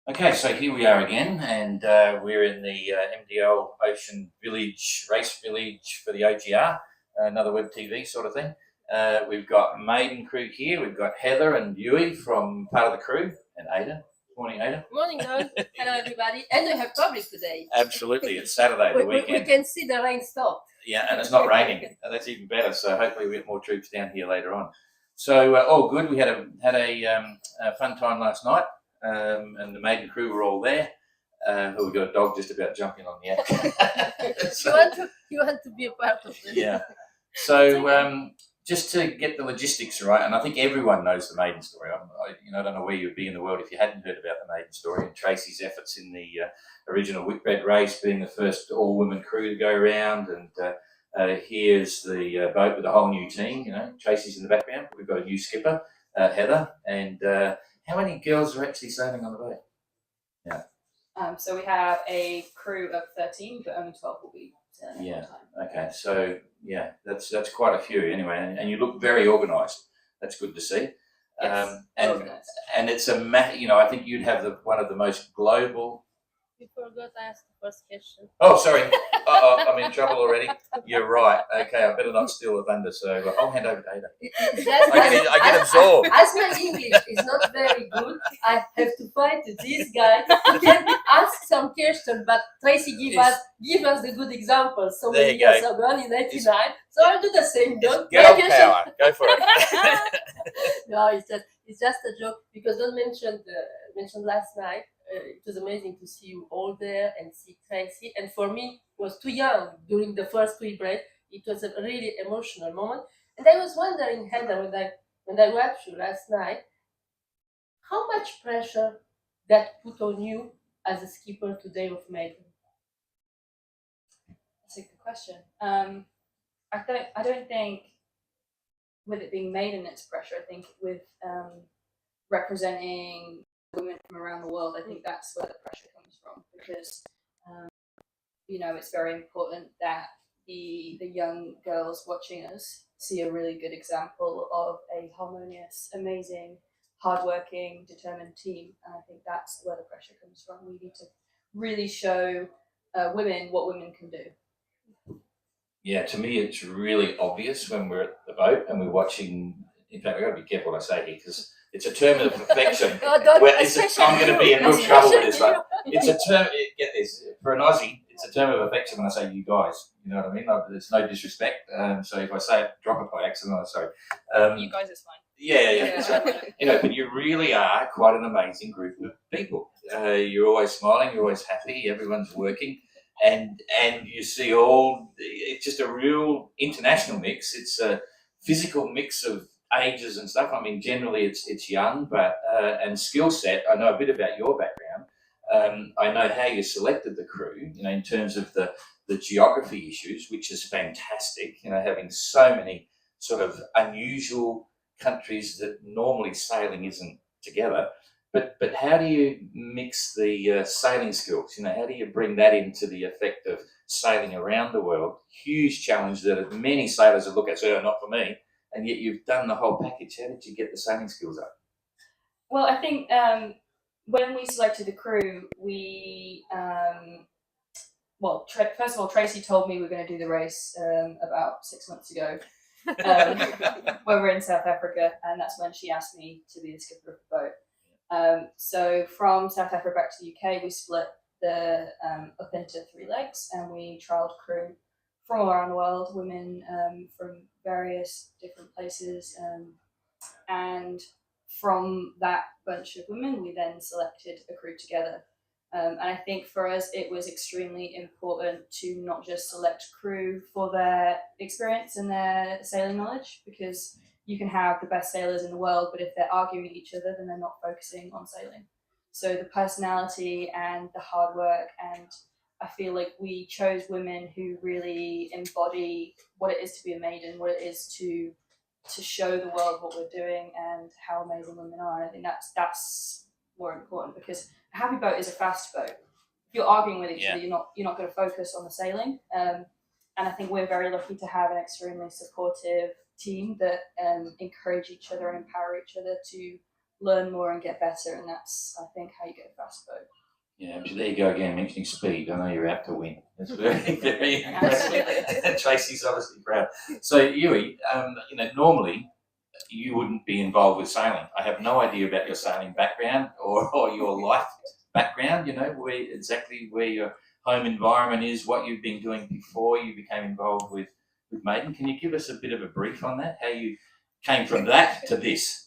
Okay, so here we are again, and we're in the MDL Ocean Village, Race Village for the OGR, another web TV sort of thing. We've got Maiden crew here. We've got Heather and Yui from part of the crew, and Aida. Morning, Aida. Morning, Noel. Hello, everybody. And we have public today. Absolutely, it's Saturday, the weekend. We can see the rain stop. Yeah, and it's not raining. That's even better. So hopefully we get more troops down here later on. So all good. We had a fun time last night. And the Maiden crew were all there. We've got a dog just about jumping on the action. So, you want to be a part of this. Yeah. So just to get the logistics right, and I think everyone knows the Maiden story. I don't know where you'd be in the world if you hadn't heard about the Maiden story and Tracy's efforts in the original Whitbread race, being the first all-women crew to go around. And here's the boat with a whole new team. You know, Tracy's in the background. We've got a new skipper, Heather, and how many girls are actually sailing on the boat? Yeah. So we have a crew of 13, but only 12 will be sailing at one time. Okay. So yeah, that's quite a few anyway, and you look very organised. That's good to see. Yes, and it's I think you'd have one of the most global. You forgot to ask the first question. Oh, sorry. I'm in trouble already. You're right. Okay, I better not steal the thunder. So I'll hand over to Aida. I get absorbed. As my English is not very good, I have to fight this guy. He can ask some questions, but Tracy give us the good examples. So many years ago in '99. So I'll do the same. Don't girl power. Go for it. No, it's just a joke because Don mentioned last night. It was amazing to see you all there and see Tracy. And for me, it was too young during the first Whitbread. It was a really emotional moment. And I was wondering, Heather, when I watched you last night, how much pressure that put on you as a skipper today of Maiden? That's a good question. I don't think with it being Maiden it's pressure. I think with representing women from around the world, I think that's where the pressure comes from, because it's very important that the young girls watching us see a really good example of a harmonious, amazing, hardworking, determined team, and I think that's where the pressure comes from. We need to really show women what women can do. Yeah, to me it's really obvious when we're at the boat and we're watching. In fact, we've got to be careful what I say here, because it's a term of affection. I'm going to be in real trouble with this one. It's a term, get this, for an Aussie, it's a term of affection when I say you guys. You know what I mean? There's no disrespect. So if I say it, drop it by accident, I'm sorry. You guys is fine. Yeah. That's right. But you really are quite an amazing group of people. You're always smiling, you're always happy, everyone's working. And you see it's just a real international mix. It's a physical mix of ages and stuff. I mean, generally it's young, but and skill set. I know a bit about your background. I know how you selected the crew. In terms of the geography issues, which is fantastic. Having so many sort of unusual countries that normally sailing isn't together. But how do you mix the sailing skills? How do you bring that into the effect of sailing around the world? Huge challenge that many sailors would look at, say, "Oh, not for me." And yet you've done the whole package. How did you get the sailing skills up? Well, I think when we selected the crew, we first of all, Tracy told me we were going to do the race about 6 months ago when we were in South Africa, and that's when she asked me to be the skipper of the boat. So from South Africa back to the UK, we split the up into 3 legs, and we trialled crew from all around the world, women from various different places, and from that bunch of women we then selected a crew together, and I think for us it was extremely important to not just select crew for their experience and their sailing knowledge, because you can have the best sailors in the world, but if they're arguing with each other then they're not focusing on sailing. So the personality and the hard work, and I feel like we chose women who really embody what it is to be a maiden, what it is to show the world what we're doing and how amazing women are. And I think that's more important, because a happy boat is a fast boat. If you're arguing with each other, you're not going to focus on the sailing. And I think we're very lucky to have an extremely supportive team that encourage each other and empower each other to learn more and get better, and that's, I think, how you get a fast boat. Yeah, but there you go again, mentioning speed. I know you're out to win. It's very, very impressive. Tracy's obviously proud. So, Yui, normally you wouldn't be involved with sailing. I have no idea about your sailing background or your life background, where your home environment is, what you've been doing before you became involved with Maiden. Can you give us a bit of a brief on that, how you came from that to this?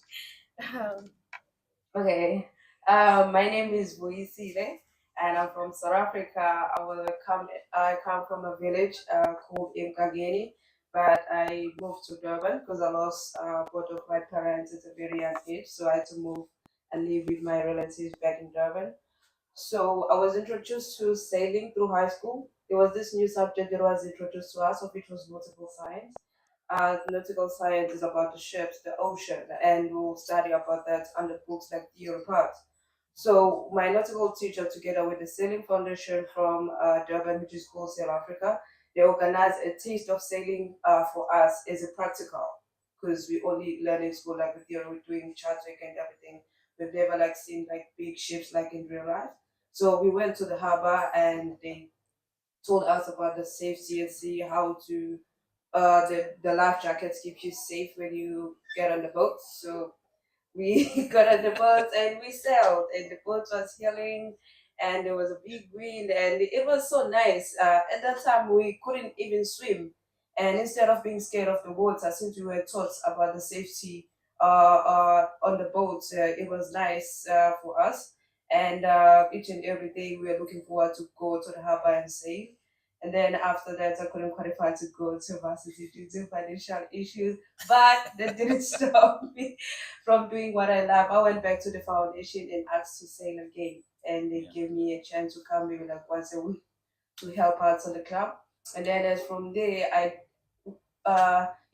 Okay. My name is Boisile, and I'm from South Africa. I come from a village called Imkageni, but I moved to Durban because I lost both of my parents at a very young age, so I had to move and live with my relatives back in Durban. So I was introduced to sailing through high school. There was this new subject that was introduced to us, of which was nautical science. Nautical science is about the ships, the ocean, and we'll study about that under books like theory parts. So my nautical teacher, together with the Sailing Foundation from Durban, which is called Sail Africa, they organized a taste of sailing for us as a practical, because we only learn in school like with theory, we're doing charting and everything. We've never like seen like big ships like in real life. So we went to the harbor and they told us about the safety and see how to the life jackets keep you safe when you get on the boat. So we got on the boat and we sailed, and the boat was heeling, and there was a big wind, and it was so nice. At that time, we couldn't even swim, and instead of being scared of the water, since we were taught about the safety on the boat, it was nice for us. And each and every day, we were looking forward to go to the harbor and sail. And then after that, I couldn't qualify to go to varsity due to financial issues, but that didn't stop me from doing what I love. I went back to the foundation and asked to sail again, and they gave me a chance to come maybe like once a week to help out on the club. And then as from there,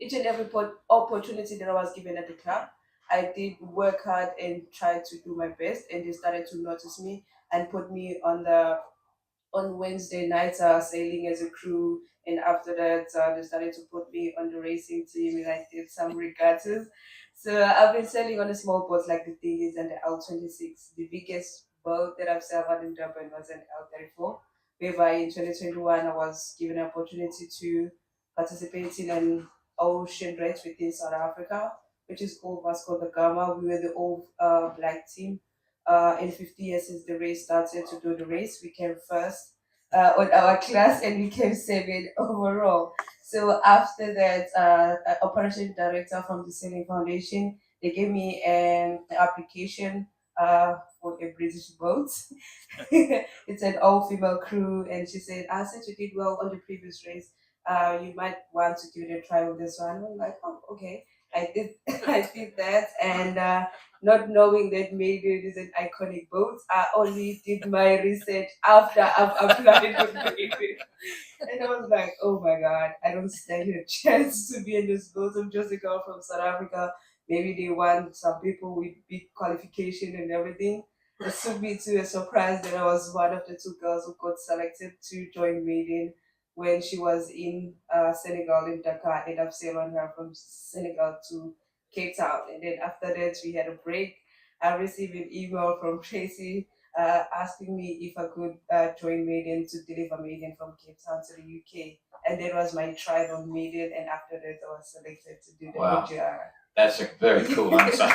each and every opportunity that I was given at the club, I did work hard and try to do my best, and they started to notice me and put me on Wednesday nights sailing as a crew, and after that they started to put me on the racing team, and I did some regattas. So I've been sailing on a small boats like the Things and the L26. The biggest boat that I've sailed on in Durban was an L34, whereby in 2021 I was given an opportunity to participate in an ocean race within South Africa, which is called Vasco da Gama. We were the all black team in 50 years since the race started to do the race. We came first on our class, and we came second overall. So after that, operation director from the Sailing Foundation, they gave me an application for a British boat. It's an all-female crew, and she said, since you did well on the previous race, you might want to give it a try with this one. I'm like, oh, okay. I did, I did that, and not knowing that Maiden is an iconic boat, I only did my research after I've applied with Maiden. And I was like, oh my God, I don't stand a chance to be in this boat. I'm just a girl from South Africa. Maybe they want some people with big qualification and everything. It took me to a surprise that I was one of the two girls who got selected to join Maiden when she was in Senegal, in Dakar. I ended up sailing her from Senegal to Cape Town. And then after that, we had a break. I received an email from Tracy asking me if I could join Maiden to deliver Maiden from Cape Town to the UK. And that was my trial on Maiden. And after that, I was selected to do the Wow. HR. That's a very cool answer. And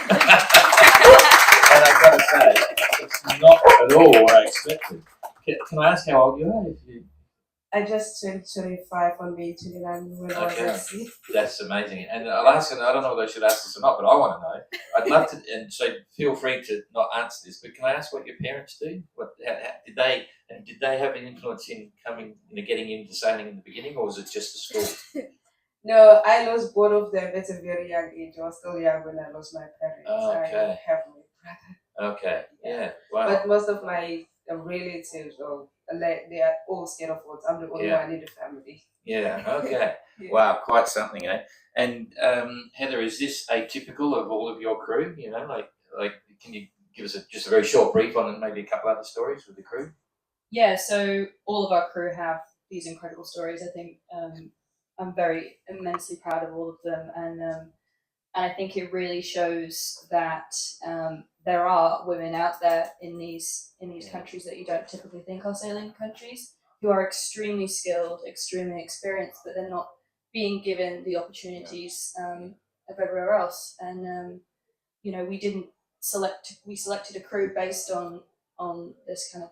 I've got to say, it's not at all what I expected. Can I ask how old you are? I just turned 25 on May 29 when I was Okay. at sea. That's amazing. And I'll ask, and I don't know whether I should ask this or not, but I want to know. I'd love to, and so feel free to not answer this, but can I ask what your parents do? Did they have an influence in getting into sailing in the beginning, or was it just the school? No, I lost both of them at a very young age. I was still young when I lost my parents. Oh, okay. I have my brother. Okay, yeah, wow. But most of my relatives, they are all scared of water. I'm the only one in the family. Yeah, okay. Yeah. Wow, quite something, eh? And Heather, is this atypical of all of your crew? Like, can you give us just a very short brief on maybe a couple other stories with the crew? Yeah, so all of our crew have these incredible stories. I think I'm very immensely proud of all of them, and And I think it really shows that there are women out there in these countries that you don't typically think are sailing countries, who are extremely skilled, extremely experienced, but they're not being given the opportunities of everywhere else. And you know, we selected a crew based on this kind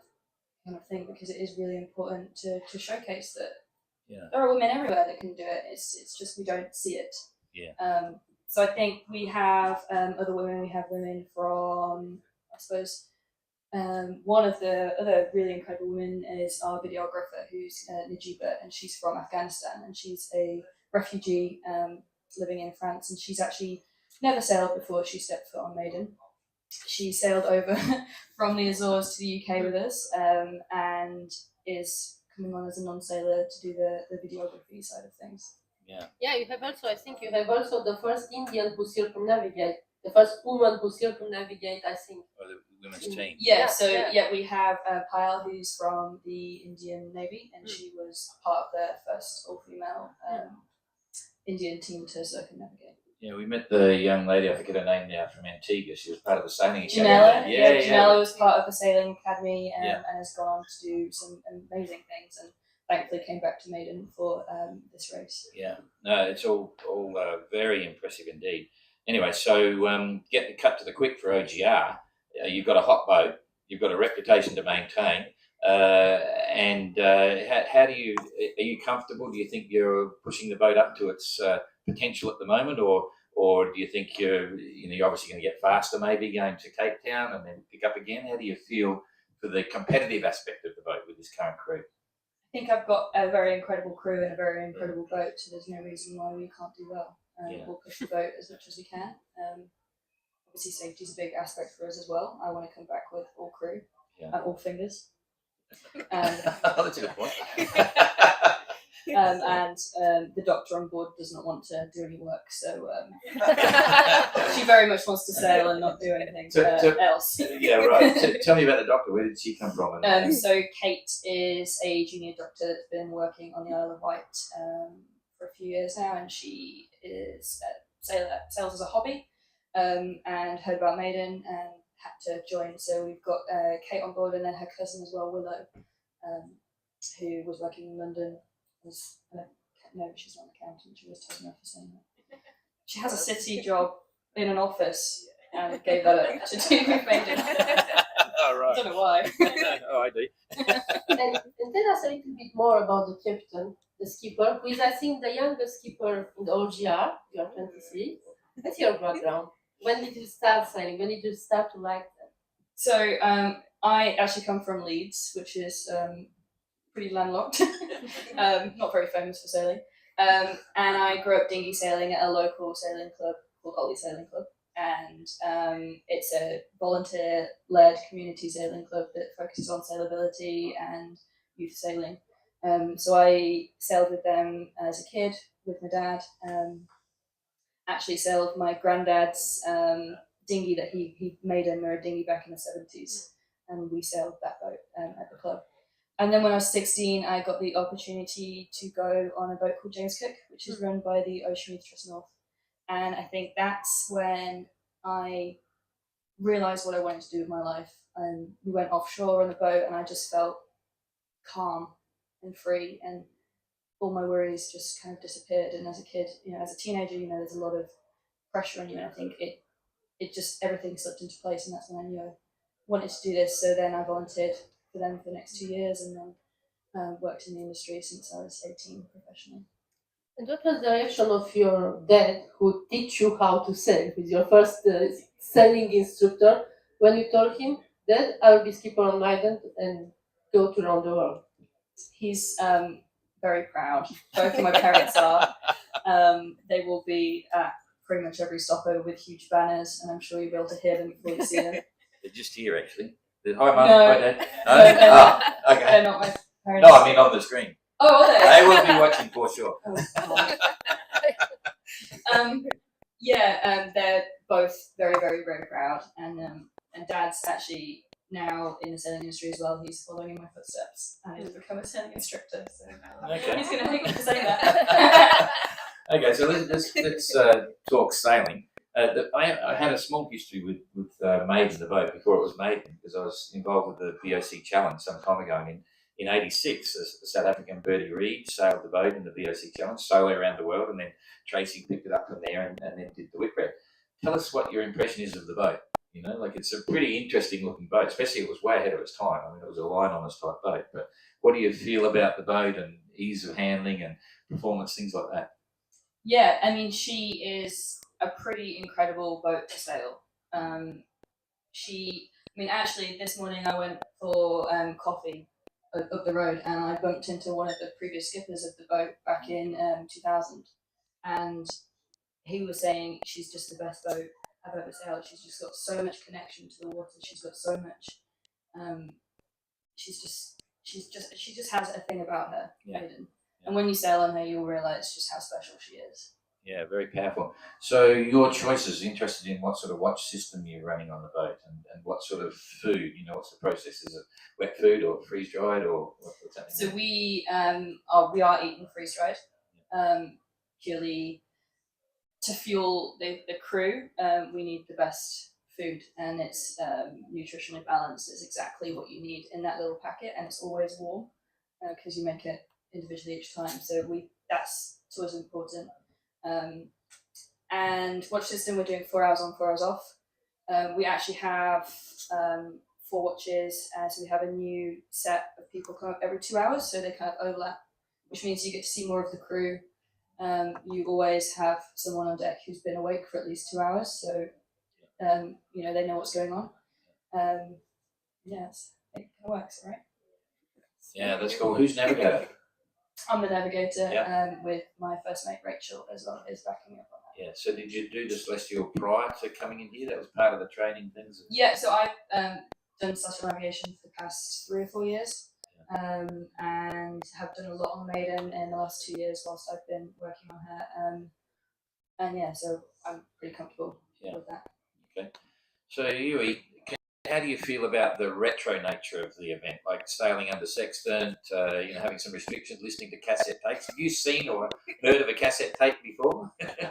of thing, because it is really important to showcase that there are women everywhere that can do it. It's just we don't see it. So I think we have other women. We have women from, I suppose, one of the other really incredible women is our videographer, who's Najiba, and she's from Afghanistan, and she's a refugee living in France, and she's actually never sailed before she stepped foot on Maiden. She sailed over from the Azores to the UK with us, and is coming on as a non-sailor to do the videography side of things. Yeah, you have also, I think you have also the first Indian who circumnavigate, the first woman who circumnavigate, I think. Or the women's team. Yeah, we have Payal, who's from the Indian Navy, and she was part of the first all-female Indian team to circumnavigate. Yeah, we met the young lady, I forget her name now, from Antigua. She was part of the sailing academy. Janella was part of the sailing academy and has gone on to do some amazing things, and thankfully came back to Maiden for this race. Yeah, no, it's all very impressive indeed. Anyway, so get cut to the quick for OGR. You've got a hot boat, you've got a reputation to maintain, and how are you comfortable? Do you think you're pushing the boat up to its potential at the moment, or do you think you're obviously going to get faster, maybe going to Cape Town and then pick up again? How do you feel for the competitive aspect of the boat with this current crew? I think I've got a very incredible crew and a very incredible boat, so there's no reason why we can't do well. We'll push the boat as much as we can. Obviously, safety is a big aspect for us as well. I want to come back with all crew, all fingers. That's a good point. And the doctor on board does not want to do any work, so she very much wants to sail and not do anything else. Yeah, right. Tell me about the doctor. Where did she come from? So Kate is a junior doctor that's been working on the Isle of Wight for a few years now, and she is sails as a hobby, and heard about Maiden and had to join. So we've got Kate on board, and then her cousin as well, Willow, who was working in London. No, she's not an accountant. She was taken off for saying that. She has a city job in an office and gave that up to do with Maiden. Oh, right. I don't know why. Oh, I do. and tell us a little bit more about the captain, the skipper, who is, I think, the youngest skipper in the OGR. You are 23. What's your background? When did you start sailing? When did you start to like that? So I actually come from Leeds, which is pretty landlocked, not very famous for sailing. And I grew up dinghy sailing at a local sailing club called Ollie Sailing Club. And it's a volunteer-led community sailing club that focuses on sailability and youth sailing. So I sailed with them as a kid with my dad. Actually sailed my granddad's dinghy that he made a mirror dinghy back in the 70s, and we sailed that boat at the club. And then when I was 16, I got the opportunity to go on a boat called James Cook, which is run by the Ocean Youth Trust North. And I think that's when I realised what I wanted to do with my life. And we went offshore on the boat, and I just felt calm and free, and all my worries just kind of disappeared. And as a kid, as a teenager, there's a lot of pressure on you. And I think it just, everything slipped into place, and that's when I knew I wanted to do this. So then I volunteered for them for the next 2 years, and then worked in the industry since I was 18 professionally. And what was the reaction of your dad, who teach you how to sail, with your first sailing instructor, when you told him, Dad, I will be skipper on Maiden and go to around the world? He's very proud. Both of my parents are. They will be at pretty much every stopover with huge banners, and I'm sure you'll be able to hear them before you see them. They're just here, actually. Hi, Mum. No. Hi, Dad. No? Okay. They're not my parents. No, I mean on the screen. Oh, are they? They will be watching for sure. They're both very, very, very proud, and Dad's actually now in the sailing industry as well. He's following in my footsteps and he's become a sailing instructor. So Okay. he's going to hate me for saying that. Okay, so let's talk sailing. I had a small history with Maiden, the boat, before it was Maiden, because I was involved with the VOC Challenge some time ago. In '86, the South African Bertie Reid sailed the boat in the VOC Challenge, solo around the world, and then Tracy picked it up from there and then did the whipwreck. Tell us what your impression is of the boat. You know, like it's a pretty interesting looking boat, especially it was way ahead of its time. I mean, it was a line on us type boat. But what do you feel about the boat and ease of handling and performance, things like that? Yeah, I mean, she is a pretty incredible boat to sail. Actually, this morning I went for coffee up the road, and I bumped into one of the previous skippers of the boat back in 2000, and he was saying she's just the best boat I've ever sailed. She's just got so much connection to the water. She's got so much. She just has a thing about her, Maiden. And when you sail on her, you'll realise just how special she is. Yeah, very powerful. So your choices, interested in what sort of watch system you're running on the boat and what sort of food, you know, what's the process? Is it wet food or freeze dried or what's happening? So we are eating freeze dried, purely to fuel the crew. We need the best food, and it's nutritionally balanced. It's exactly what you need in that little packet, and it's always warm because you make it individually each time. So that's always important. And watch system, we're doing 4 hours on, 4 hours off. We actually have 4 watches, so we have a new set of people come up every 2 hours, so they kind of overlap, which means you get to see more of the crew. You always have someone on deck who's been awake for at least 2 hours, so they know what's going on. Yes, it works, right? Yeah, that's cool. Who's navigator? I'm the navigator, with my first mate Rachel as well is backing me up on that. Yeah. So did you do the Celestial prior to coming in here? That was part of the training things. Yeah. So I've done celestial navigation for the past 3 or 4 years, and have done a lot on Maiden in the last 2 years whilst I've been working on her. And yeah, so I'm pretty comfortable with that. Okay. So how do you feel about the retro nature of the event, like sailing under sextant, having some restrictions, listening to cassette tapes? Have you seen or heard of a cassette tape before? Yeah.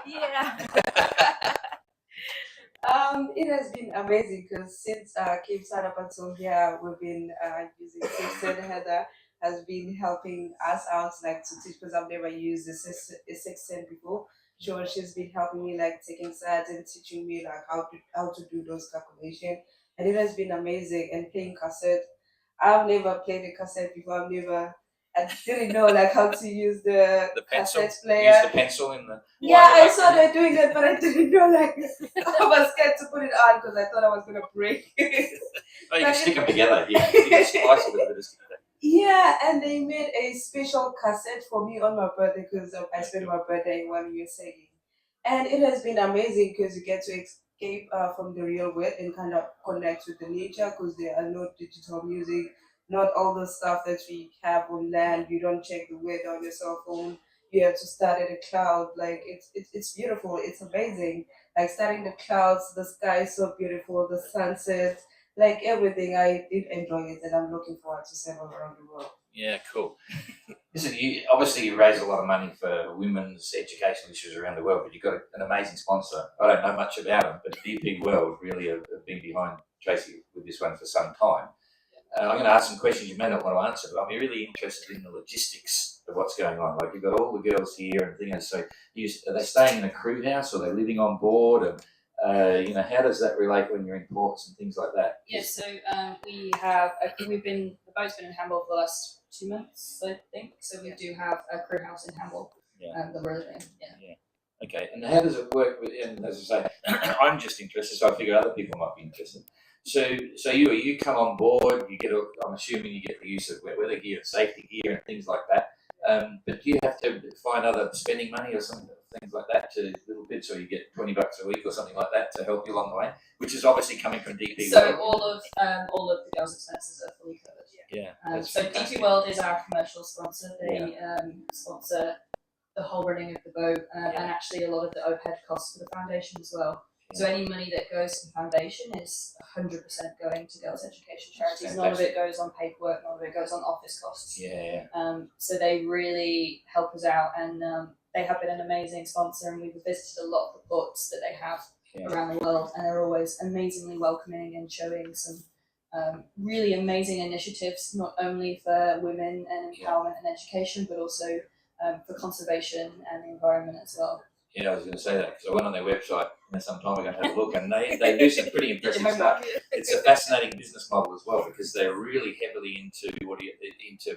It has been amazing because since Cape Town up until here, we've been using Sextant. Heather has been helping us out, like to teach, because I've never used a Sextant before. She's been helping me, like taking sides and teaching me like how to do those calculations, and it has been amazing. And playing cassette, I've never played a cassette before. I didn't know like how to use the pencil cassette player. Use the pencil in the. Yeah, I saw them doing it, but I didn't know like I was scared to put it on because I thought I was gonna break. Oh, you can stick them together. You can splice it with a bit of stick. Yeah, and they made a special cassette for me on my birthday because I spent my birthday while we were singing. And it has been amazing because you get to escape from the real world and kind of connect with the nature because there are no digital music, not all the stuff that we have on land. You don't check the weather on your cell phone. You have to start at a cloud. Like it's beautiful. It's amazing. Like starting the clouds, the sky is so beautiful, the sunset, like everything. I did enjoy it, and I'm looking forward to several around the world. Yeah, cool. Listen, you raise a lot of money for women's education issues around the world, but you've got an amazing sponsor. I don't know much about them, but DP World really have been behind Tracy with this one for some time. I'm going to ask some questions you may not want to answer, but I'm really interested in the logistics of what's going on. Like you've got all the girls here and things. So are they staying in a crew house or are they living on board? And how does that relate when you're in ports and things like that? Yes, so we have. The boat's been in Hamburg for the last 2 months, I think. So we do have a crew house in Hamburg. That we're living. Yeah. Okay, and how does it work? And as I say, I'm just interested, so I figure other people might be interested. So you come on board. I'm assuming you get the use of weather gear, and safety gear, and things like that. But do you have to find other spending money or something, things like that, to little bits, or you get $20 a week or something like that to help you along the way, which is obviously coming from DP So World. all of the girls' expenses are fully covered. Yeah. So DP World is our commercial sponsor. They sponsor the whole running of the boat and actually a lot of the overhead costs for the foundation as well. So any money that goes to the foundation is 100% going to girls' education charities. None of it goes on paperwork. None of it goes on office costs. Yeah. So they really help us out, and they have been an amazing sponsor. And we've visited a lot of the ports that they have around the world, and they're always amazingly welcoming and showing some really amazing initiatives, not only for women and empowerment and education, but also for conservation and the environment as well. Yeah, I was going to say that because I went on their website some time ago and had a look, and they do some pretty impressive stuff. It's a fascinating business model as well because they're really heavily into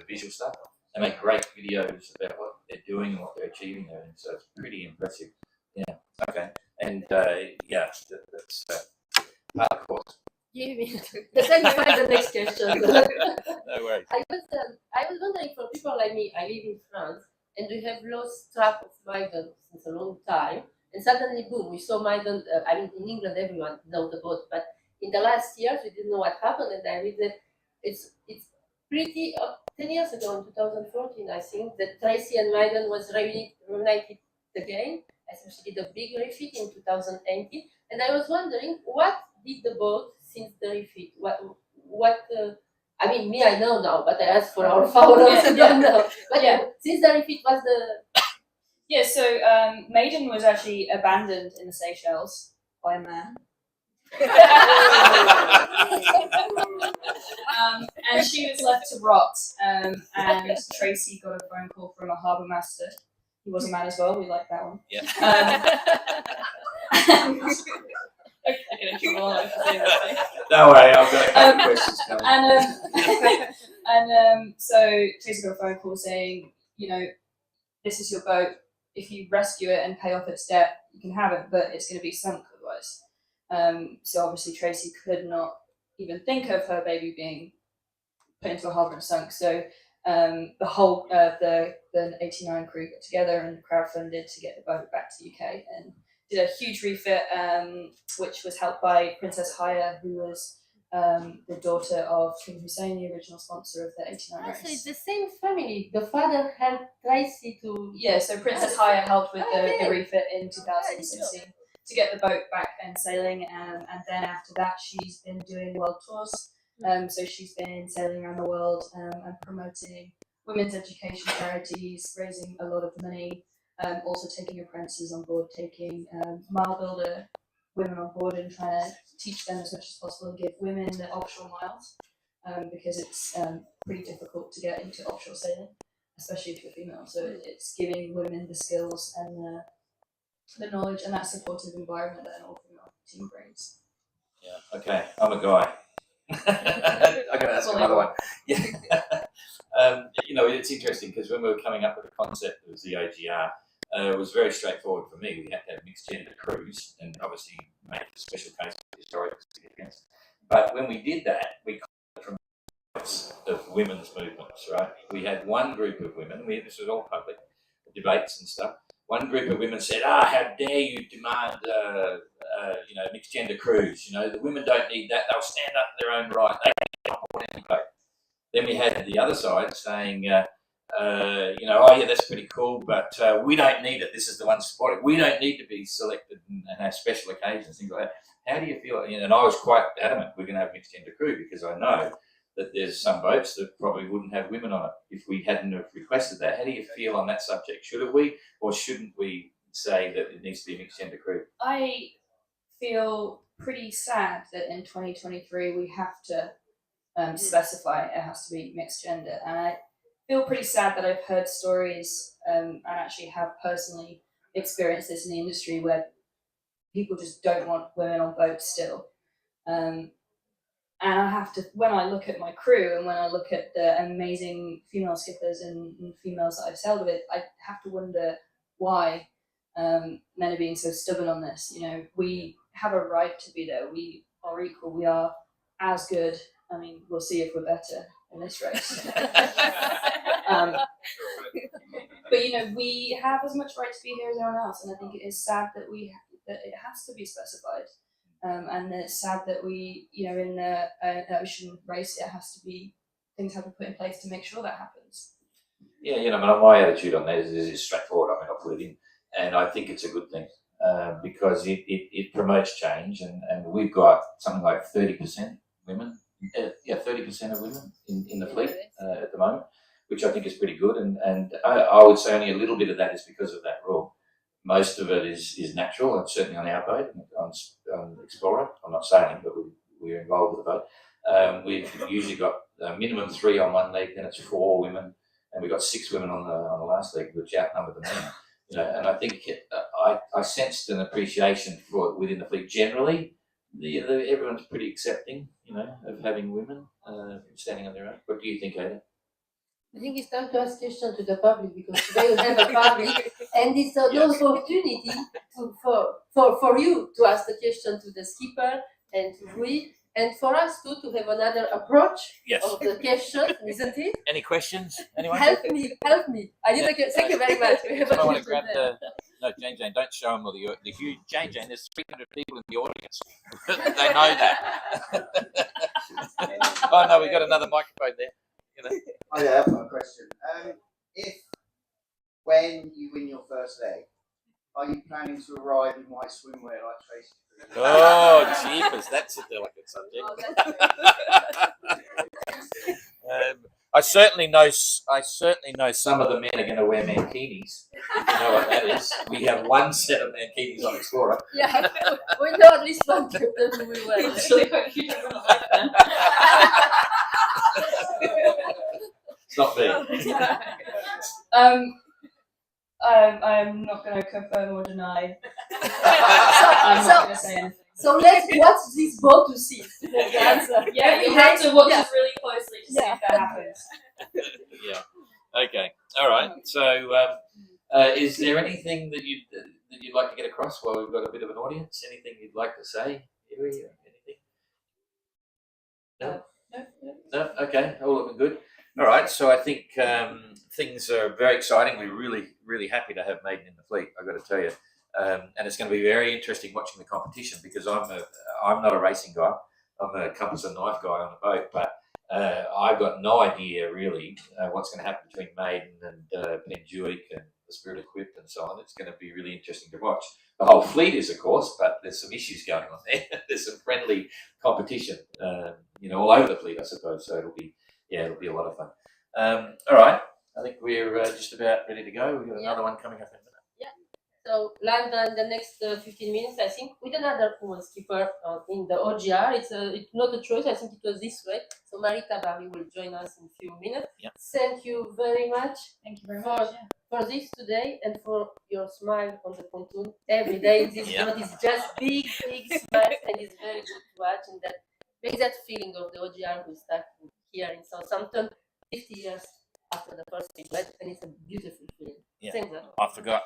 visual stuff. They make great videos about what they're doing and what they're achieving there, and so it's pretty impressive. Yeah. Okay. And that's part of the course. Give me. Let's find the next question. No worries. I was wondering, for people like me, I live in France, and we have lost track of Maiden since a long time. And suddenly, boom, we saw Maiden. In England, everyone knows about, but in the last years, we didn't know what happened. And I read that it's pretty 10 years ago, in 2014, I think, that Tracy and Maiden was reunited again. I think she did a big refit in 2018. And I was wondering, what did the boat since the refit? Me, I know now, but I asked for our followers who don't know. But since the refit was the... Yeah, so Maiden was actually abandoned in the Seychelles by a man. And she was left to rot, and Tracy got a phone call from a harbour master. He was a man as well, we like that one. Yeah. Don't worry, I've got a couple of questions coming. And so Tracy got a phone call saying, this is your boat. If you rescue it and pay off its debt, you can have it, but it's going to be sunk otherwise. So obviously Tracy could not even think of her baby being put into a harbour and sunk. So the whole the 89 crew got together and crowdfunded to get the boat back to the UK and did a huge refit, which was helped by Princess Haya, who was the daughter of King Hussein, the original sponsor of the 89 race. So it's the same family. The father helped Tracy to... Yeah, so Princess Haya helped with the refit in 2016 to get the boat back and sailing, and then after that she's been doing world tours. So she's been sailing around the world and promoting women's education charities, raising a lot of money, also taking apprentices on board, taking mile builder women on board and trying to teach them as much as possible and give women the offshore miles, because it's pretty difficult to get into offshore sailing, especially if you're female. So it's giving women the skills and the knowledge and that supportive environment that an all-female team brings. Yeah, okay, I'm a guy. I can ask another one. Yeah. It's interesting because when we were coming up with the concept of the OGR, it was very straightforward for me. We had to have mixed gender crews and obviously make a special case of historical significance. But when we did that, we got it from of women's movements, right? We had one group of women, this was all public debates and stuff. One group of women said, how dare you demand, mixed gender crews? The women don't need that. They'll stand up in their own right. They can get on board any boat. Then we had the other side saying, that's pretty cool, but we don't need it. This is the one supporting. We don't need to be selected and have special occasions, things like that. How do you feel? And I was quite adamant we're going to have mixed gender crew because I know that there's some boats that probably wouldn't have women on it if we hadn't have requested that. How do you feel on that subject? Should we or shouldn't we say that it needs to be a mixed gender crew? I feel pretty sad that in 2023 we have to specify it has to be mixed gender, and I feel pretty sad that I've heard stories and actually have personally experienced this in the industry where people just don't want women on boats still. And I have to, when I look at my crew and when I look at the amazing female skippers and females that I've sailed with, I have to wonder why men are being so stubborn on this. We have a right to be there. We are equal. We are as good. We'll see if we're better in this race. But we have as much right to be here as anyone else, and I think it is sad that that it has to be specified. And it's sad that we, in the ocean race, things have to be put in place to make sure that happens. Yeah, my attitude on that is straightforward. I'll put it in, and I think it's a good thing because it promotes change, and we've got something like 30% women. 30% of women in the fleet at the moment, which I think is pretty good. And I would say only a little bit of that is because of that rule. Most of it is natural, and certainly on our boat, on Explorer. I'm not sailing, but we're involved with the boat. We've usually got a minimum 3 on one leg, then it's 4 women, and we've got 6 women on the last leg, which outnumber the men. And I think I sensed an appreciation for it within the fleet generally. Everyone's pretty accepting, of having women standing on their own. What do you think, Aida? I think it's time to ask questions to the public, because today we have a public, and it's an opportunity for you to ask the question to the skipper and to Rui, and for us too to have another approach of the question, isn't it? Any questions? Anyone? Help me! I need thank you very much. We have I want to grab no, Jane, don't show them all the huge Jane. There's 300 people in the audience. They know that. Oh no, we got another microphone there. Oh yeah, I've got a question. If when you win your first leg, are you planning to arrive in white swimwear like Tracy? Oh, jeepers, that's a delicate subject. I certainly know some of the men are going to wear mankinis. If you know what that is. We have one set of mankinis on Explorer. Yeah, we know at least one captain who will wear it. It's not me. I'm not going to confirm or deny. I'm not going to say anything. So let's watch this boat to see. The answer. Yeah, you have to watch it really closely to see if that happens. Yeah. Okay. All right. So, is there anything that you'd like to get across while we've got a bit of an audience? Anything you'd like to say, Erie, or anything? No. No. Okay. All looking good. All right. So I think things are very exciting. We're really, really happy to have Maiden in the fleet, I've got to tell you. And it's going to be very interesting watching the competition, because I'm not a racing guy. I'm a compass and knife guy on a boat, but I've got no idea really what's going to happen between Maiden and Penjuic and the Spirit Equipped and so on. It's going to be really interesting to watch. The whole fleet is, of course, but there's some issues going on there. There's some friendly competition, all over the fleet, I suppose. So it'll be a lot of fun. All right, I think we're just about ready to go. We've got another one coming up in a minute. So land in the next 15 minutes, I think, with another woman skipper in the OGR. It's not a choice. I think it was this way. So Marita Barry will join us in a few minutes. Yep. Thank you very much. Thank you very much for this today, and for your smile on the pontoon every day. This boat is just big smile, and it's very good to watch. And that makes that feeling of the OGR we started here in Southampton 50 years after the first big wet, and it's a beautiful feeling. Yeah. Thanks. I forgot.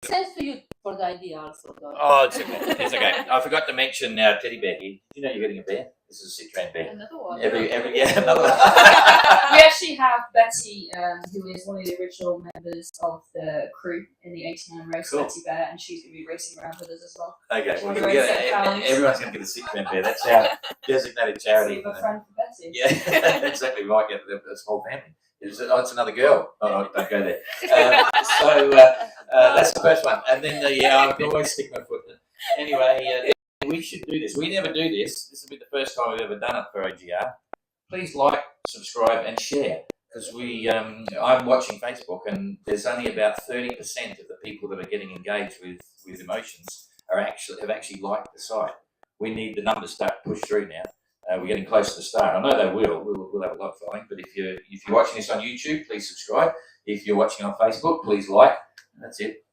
Thanks to you for the idea also. Oh, it's okay. It's okay. I forgot to mention our teddy bear here. You know you're getting a bear? This is a Citroen bear. Another one. Another one. We actually have Betty, who is one of the original members of the crew in the 89 race, Cool. Betty Bear, and she's going to be racing around with us as well. Okay. One Well, of those everyone's going to get a Citroen bear. That's our designated charity. Save a friend for Betty. Yeah, exactly. We might get a whole family. It's another girl. Oh, don't go there. That's the first one. And then, I can always stick my foot in. Anyway, we should do this. We never do this. This will be the first time we've ever done it for OGR. Please like, subscribe, and share. Because I'm watching Facebook, and there's only about 30% of the people that are getting engaged with emotions have actually liked the site. We need the numbers to start to push through now. We're getting close to the start. I know they will. We'll have a lot of following. But if you're watching this on YouTube, please subscribe. If you're watching on Facebook, please like. That's it.